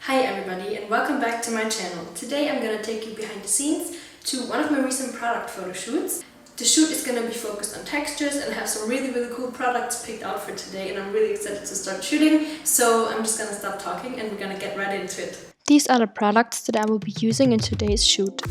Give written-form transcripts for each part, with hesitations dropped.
Hi everybody and welcome back to my channel. Today I'm going to take you behind the scenes to one of my recent product photo shoots. The shoot is going to be focused on textures and have some really cool products picked out for today, and I'm really excited to start shooting, so I'm just going to stop talking and we're going to get right into it. These are the products that I will be using in today's shoot.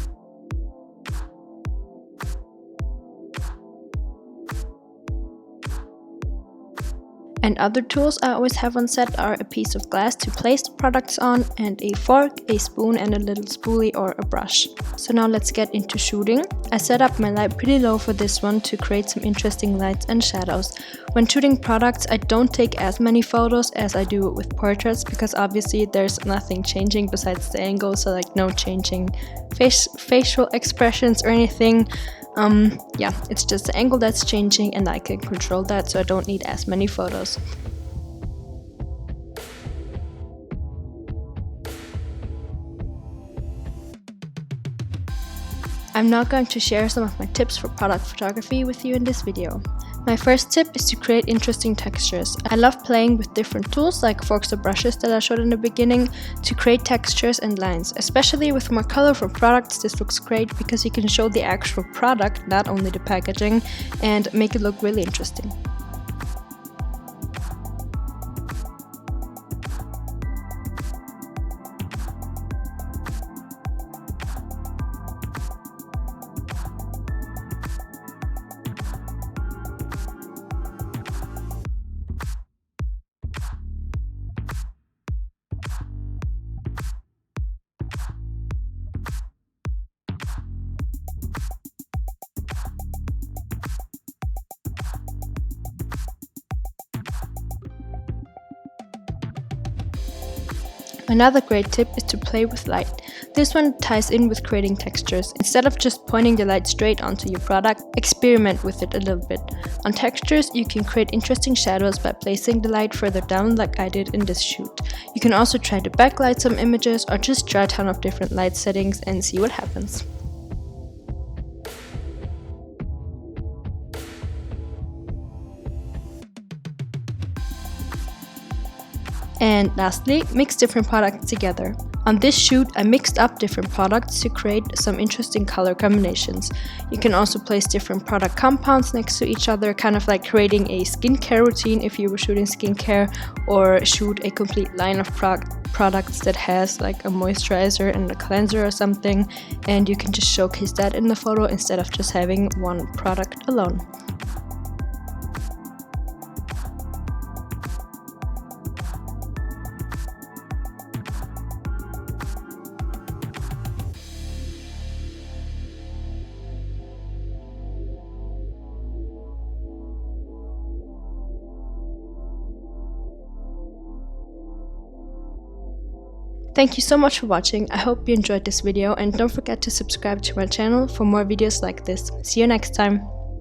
And other tools I always have on set are a piece of glass to place the products on, and a fork, a spoon, and a little spoolie or a brush. So now let's get into shooting. I set up my light pretty low for this one to create some interesting lights and shadows. When shooting products, I don't take as many photos as I do with portraits, because obviously there's nothing changing besides the angle, so like no changing facial expressions or anything. Yeah, it's just the angle that's changing and I can control that, so I don't need as many photos. I'm now going to share some of my tips for product photography with you in this video. My first tip is to create interesting textures. I love playing with different tools like forks or brushes that I showed in the beginning to create textures and lines. Especially with more colorful products, this looks great because you can show the actual product, not only the packaging, and make it look really interesting. Another great tip is to play with light. This one ties in with creating textures. Instead of just pointing the light straight onto your product, experiment with it a little bit. On textures, you can create interesting shadows by placing the light further down like I did in this shoot. You can also try to backlight some images or just try a ton of different light settings and see what happens. And lastly, mix different products together. On this shoot, I mixed up different products to create some interesting color combinations. You can also place different product compounds next to each other, kind of like creating a skincare routine if you were shooting skincare, or shoot a complete line of products that has like a moisturizer and a cleanser or something, and you can just showcase that in the photo instead of just having one product alone. Thank you so much for watching. I hope you enjoyed this video, and don't forget to subscribe to my channel for more videos like this. See you next time!